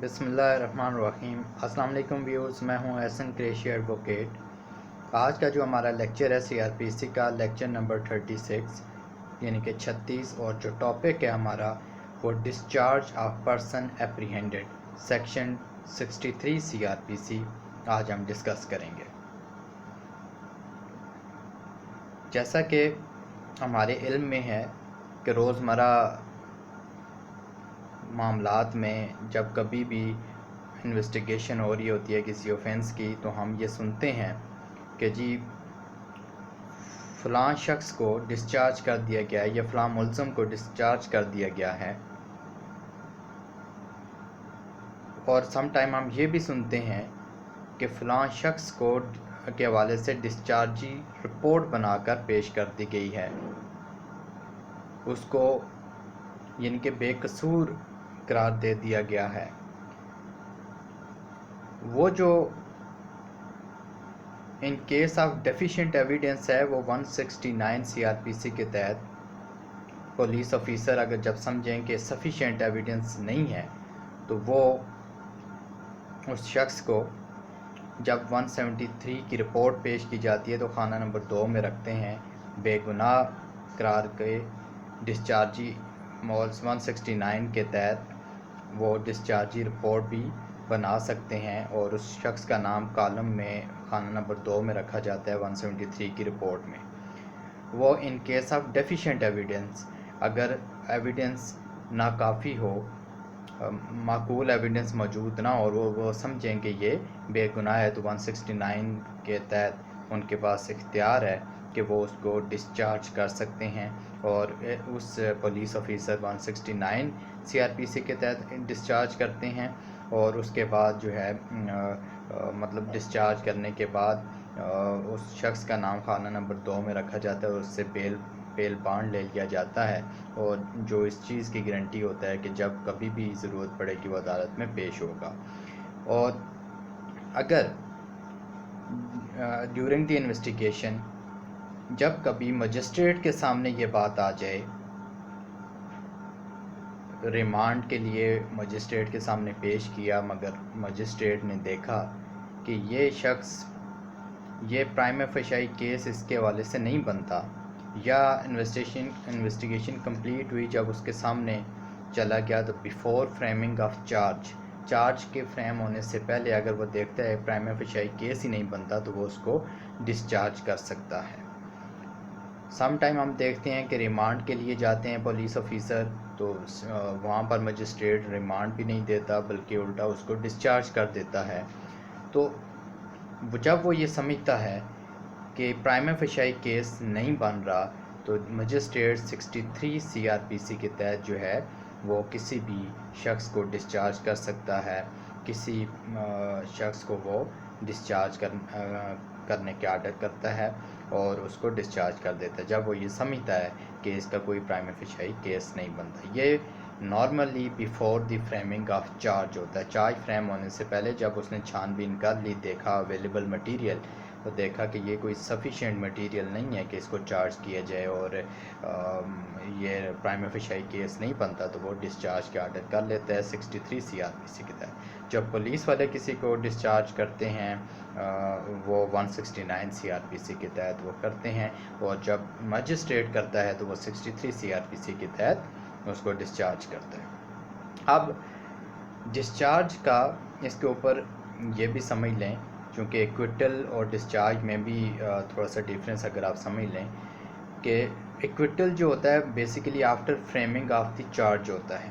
بسم اللہ الرحمن الرحیم۔ السلام علیکم ویورز، میں ہوں احسن قریشی ایڈوکیٹ۔ آج کا جو ہمارا لیکچر ہے سی آر پی سی کا لیکچر نمبر 36 یعنی کہ 36، اور جو ٹاپک ہے ہمارا وہ discharge of person apprehended section 63 C R P C آج ہم ڈسکس کریں گے۔ جیسا کہ ہمارے علم میں ہے کہ روزمرہ معاملات میں جب کبھی بھی انویسٹیگیشن ہو رہی ہوتی ہے کسی اوفینس کی، تو ہم یہ سنتے ہیں کہ جی فلاں شخص کو ڈسچارج کر دیا گیا ہے یا فلاں ملزم کو ڈسچارج کر دیا گیا ہے، اور سم ٹائم ہم یہ بھی سنتے ہیں کہ فلاں شخص کو کے حوالے سے ڈسچارجی رپورٹ بنا کر پیش کر دی گئی ہے، اس کو یعنی کہ بے قصور قرار دے دیا گیا ہے۔ وہ جو in case of deficient evidence ہے وہ 169 سی آر پی سی کے تحت پولیس آفیسر اگر جب سمجھیں کہ سفیشینٹ ایویڈنس نہیں ہے تو وہ اس شخص کو جب 173 کی رپورٹ پیش کی جاتی ہے تو خانہ نمبر 2 میں رکھتے ہیں، بے گناہ قرار کے ڈسچارجی مولز 169 کے تحت وہ ڈسچارجی رپورٹ بھی بنا سکتے ہیں، اور اس شخص کا نام کالم میں خانہ نمبر 2 میں رکھا جاتا ہے 173 کی رپورٹ میں۔ وہ in case of deficient evidence, اگر ایویڈنس ناکافی ہو، معقول ایویڈنس موجود نہ ہو، اور وہ سمجھیں کہ یہ بے گناہ ہے، تو 169 کے تحت ان کے پاس اختیار ہے کہ وہ اس کو ڈسچارج کر سکتے ہیں، اور اس police officer 169 C R P C کے تحت ڈسچارج کرتے ہیں، اور اس کے بعد جو ہے مطلب ڈسچارج کرنے کے بعد اس شخص کا نام خانہ نمبر 2 میں رکھا جاتا ہے، اور اس سے بیل بانڈ لے لیا جاتا ہے، اور جو اس چیز کی گارنٹی ہوتا ہے کہ جب کبھی بھی ضرورت پڑے گی وہ عدالت میں پیش ہوگا۔ اور اگر ڈیورنگ دی انویسٹیگیشن جب کبھی مجسٹریٹ کے سامنے یہ بات آ جائے، ریمانڈ کے لیے مجسٹریٹ کے سامنے پیش کیا، مگر مجسٹریٹ نے دیکھا کہ یہ شخص یہ پرائم فیشائی کیس اس کے حوالے سے نہیں بنتا، یا انویسٹیگیشن کمپلیٹ ہوئی جب اس کے سامنے چلا گیا، تو بیفور فریمنگ آف چارج کے فریم ہونے سے پہلے اگر وہ دیکھتا ہے پرائم فیشائی کیس ہی نہیں بنتا تو وہ اس کو ڈسچارج کر سکتا ہے۔ سم ٹائم ہم دیکھتے ہیں کہ ریمانڈ کے لیے جاتے ہیں پولیس آفیسر، تو وہاں پر مجسٹریٹ ریمانڈ بھی نہیں دیتا بلکہ الٹا اس کو ڈسچارج کر دیتا ہے۔ تو جب وہ یہ سمجھتا ہے کہ پرائم فیشائی کیس نہیں بن رہا، تو magistrate 63 C R P C کے تحت جو ہے وہ کسی بھی شخص کو ڈسچارج کر سکتا ہے، کسی شخص کو وہ ڈسچارج کرنے کے آرڈر کرتا ہے اور اس کو ڈسچارج کر دیتا ہے جب وہ یہ سمجھتا ہے کہ اس کا کوئی پرائم فیشائی کیس نہیں بنتا۔ یہ normally before the framing of charge ہوتا ہے، چارج فریم ہونے سے پہلے جب اس نے چھان بین کر لی، دیکھا اویلیبل مٹیریل، تو دیکھا کہ یہ کوئی سفیشینٹ مٹیریل نہیں ہے کہ اس کو چارج کیا جائے اور یہ پرائم فیشائی کیس نہیں بنتا، تو وہ ڈسچارج کے آرڈر کر لیتا ہے 63 سی آر پی سی کے تحت۔ جب پولیس والے کسی کو ڈسچارج کرتے ہیں وہ 169 سی آر پی سی کے تحت وہ کرتے ہیں، اور جب مجسٹریٹ کرتا ہے تو وہ 63 سی آر پی سی کے تحت اس کو ڈسچارج کرتا ہے۔ اب ڈسچارج کا اس کے اوپر یہ بھی سمجھ لیں، چونکہ ایکویٹل اور ڈسچارج میں بھی تھوڑا سا ڈیفرنس اگر آپ سمجھ لیں، کہ ایکویٹل جو ہوتا ہے basically after framing of the charge ہوتا ہے،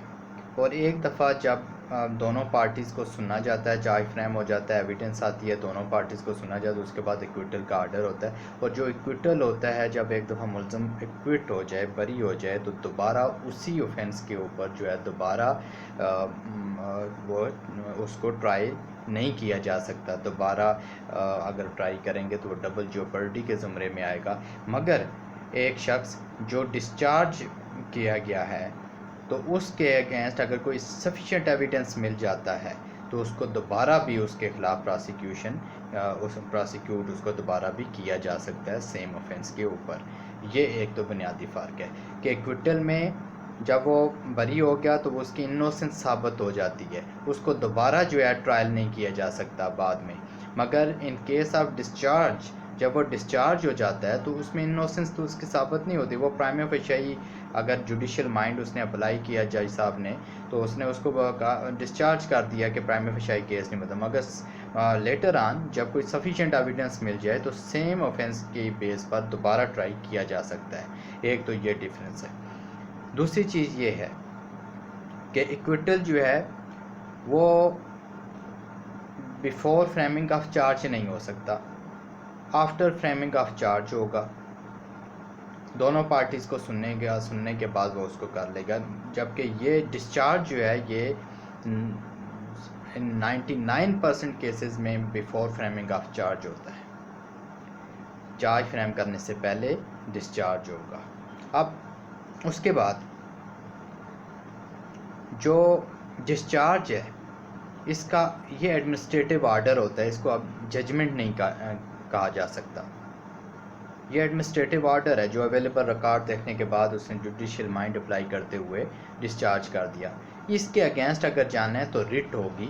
اور ایک دفعہ جب دونوں پارٹیز کو سنا جاتا ہے، چارج فریم ہو جاتا ہے، ایویڈنس آتی ہے، دونوں پارٹیز کو سنا جاتا ہے، اس کے بعد ایکویٹل کا آرڈر ہوتا ہے، اور جو ایکویٹل ہوتا ہے جب ایک دفعہ ملزم ایکویٹ ہو جائے، بری ہو جائے، تو دوبارہ اسی اوفینس کے اوپر جو ہے دوبارہ وہ اس کو ٹرائی نہیں کیا جا سکتا، دوبارہ اگر ٹرائی کریں گے تو وہ ڈبل جیوپرڈی کے زمرے میں آئے گا۔ مگر ایک شخص جو ڈسچارج کیا گیا ہے تو اس کے اگینسٹ اگر کوئی سفیشینٹ ایویڈنس مل جاتا ہے تو اس کو دوبارہ بھی اس کے خلاف پراسیکیوٹ اس کو دوبارہ بھی کیا جا سکتا ہے سیم اوفینس کے اوپر۔ یہ ایک تو بنیادی فرق ہے کہ ایکویٹل میں جب وہ بری ہو گیا تو اس کی انوسنس ثابت ہو جاتی ہے، اس کو دوبارہ جو ہے ٹرائل نہیں کیا جا سکتا بعد میں. مگر ان کیس آف ڈسچارج، جب وہ ڈسچارج ہو جاتا ہے تو اس میں انوسنس تو اس کی ثابت نہیں ہوتی. وہ پرائم فیشائی اگر جوڈیشل مائنڈ اس نے اپلائی کیا جج صاحب نے تو اس نے اس کو ڈسچارج کر دیا کہ پرائم فیشائی کیس نہیں بنتا. مگر لیٹر آن جب کوئی سفیشینٹ ایویڈنس مل جائے تو سیم آفینس کی بیس پر دوبارہ ٹرائی کیا جا سکتا ہے. ایک تو یہ ڈیفرنس ہے. دوسری چیز یہ ہے کہ ایکویٹل جو ہے وہ بیفور فریمنگ آف چارج نہیں ہو سکتا، آفٹر فریمنگ آف چارج ہوگا. دونوں پارٹیز کو سننے کے بعد وہ اس کو کر لے گا. جبکہ یہ ڈسچارج جو ہے یہ 99% کیسز میں بیفور فریمنگ آف چارج ہوتا ہے. چارج فریم کرنے سے پہلے ڈسچارج ہوگا. اب اس کے بعد جو ڈسچارج ہے اس کا یہ ایڈمنسٹریٹو آرڈر ہوتا ہے، اس کو اب ججمنٹ نہیں کہا جا سکتا. یہ ایڈمنسٹریٹو آرڈر ہے جو اویلیبل ریکارڈ دیکھنے کے بعد اس نے جوڈیشل مائنڈ اپلائی کرتے ہوئے ڈسچارج کر دیا. اس کے اگینسٹ اگر جانا ہے تو ریٹ ہوگی.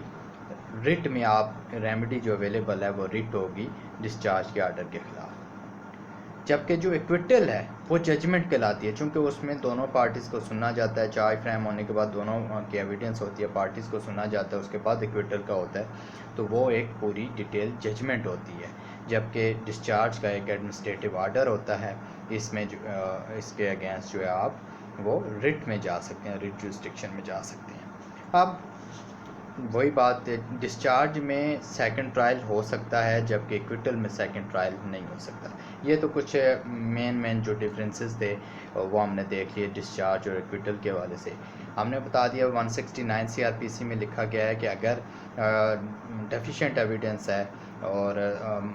ریٹ میں آپ ریمیڈی جو اویلیبل ہے وہ ریٹ ہوگی ڈسچارج کے آرڈر کے خلاف. جبکہ جو ایکویٹل ہے وہ ججمنٹ کہلاتی ہے، چونکہ اس میں دونوں پارٹیز کو سننا جاتا ہے. چارج فریم ہونے کے بعد دونوں کی ایویڈنس ہوتی ہے، پارٹیز کو سنا جاتا ہے، اس کے بعد ایکویٹل کا ہوتا ہے. تو وہ ایک پوری ڈیٹیل ججمنٹ ہوتی ہے. جبکہ ڈسچارج کا ایک ایڈمنسٹریٹو آرڈر ہوتا ہے، اس میں اس کے اگینسٹ جو ہے آپ وہ ریٹ میں جا سکتے ہیں، ریٹ جورسڈکشن میں جا سکتے ہیں. اب وہی بات ہے، ڈسچارج میں سیکنڈ ٹرائل ہو سکتا ہے جبکہ ایکویٹل میں سیکنڈ ٹرائل نہیں ہو سکتا. یہ تو کچھ مین جو ڈفرینسز تھے وہ ہم نے دیکھ لیے ڈسچارج اور ایکویٹل کے حوالے سے. ہم نے بتا دیا 169 CRPC میں لکھا گیا ہے کہ اگر ڈیفیشینٹ ایویڈنس ہے اور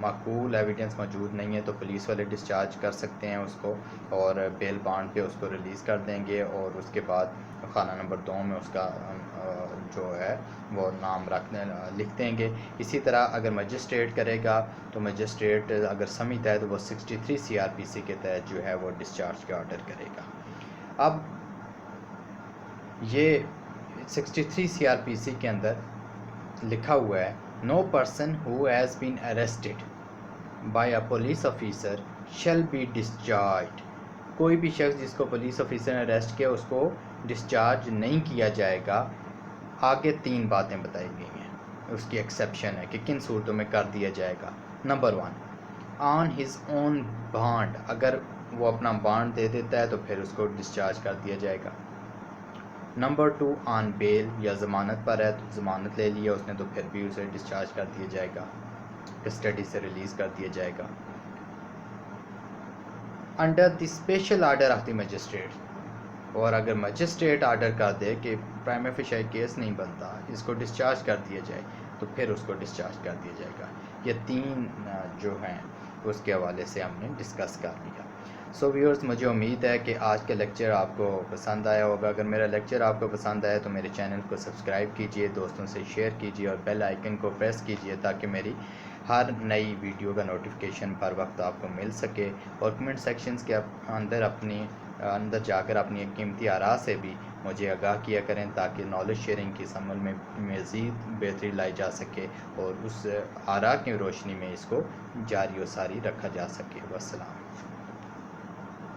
معقول ایویڈنس موجود نہیں ہے تو پولیس والے ڈسچارج کر سکتے ہیں اس کو، اور بیل بانڈ پہ اس کو ریلیز کر دیں گے، اور اس کے بعد خانہ نمبر 2 میں اس کا جو ہے وہ نام لکھ دیں گے. اسی طرح اگر مجسٹریٹ کرے گا تو مجسٹریٹ اگر سمیت ہے تو وہ 63 CRPC کے تحت جو ہے وہ ڈسچارج کا آرڈر کرے گا. اب یہ 63 CRPC کے اندر لکھا ہوا ہے no person who has been arrested by a police officer shall be discharged. کوئی بھی شخص جس کو پولیس آفیسر نے اریسٹ کیا اس کو ڈسچارج نہیں کیا جائے گا. آگے 3 باتیں بتائی گئی ہیں، اس کی ایکسیپشن ہے کہ کن صورتوں میں کر دیا جائے گا. Number 1 on his own bond, اگر وہ اپنا بانڈ دے دیتا ہے تو پھر اس کو ڈسچارج کر دیا جائے گا. نمبر 2 آن بیل، یا ضمانت پر ہے تو ضمانت لے لیا اس نے تو پھر بھی اسے ڈسچارج کر دیا جائے گا، کسٹڈی سے ریلیز کر دیا جائے گا. Under the special order of the magistrate, اور اگر مجسٹریٹ آرڈر کر دے کہ پرائم فیشائی کیس نہیں بنتا، اس کو ڈسچارج کر دیا جائے تو پھر اس کو ڈسچارج کر دیا جائے گا. یہ 3 جو ہیں اس کے حوالے سے ہم نے ڈسکس کر لیا. سو ویورز، مجھے امید ہے کہ آج کا لیکچر آپ کو پسند آیا ہوگا. اگر میرا لیکچر آپ کو پسند آیا تو میرے چینل کو سبسکرائب کیجئے، دوستوں سے شیئر کیجئے اور بیل آئیکن کو پریس کیجئے تاکہ میری ہر نئی ویڈیو کا نوٹیفیکیشن پر وقت آپ کو مل سکے. اور کمنٹ سیکشنز کے اندر جا کر اپنی قیمتی آراء سے بھی مجھے آگاہ کیا کریں تاکہ نالج شیئرنگ کی اس عمل میں مزید بہتری لائی جا سکے اور اس آراء کی روشنی میں اس کو جاری و ساری رکھا جا سکے. والسلام.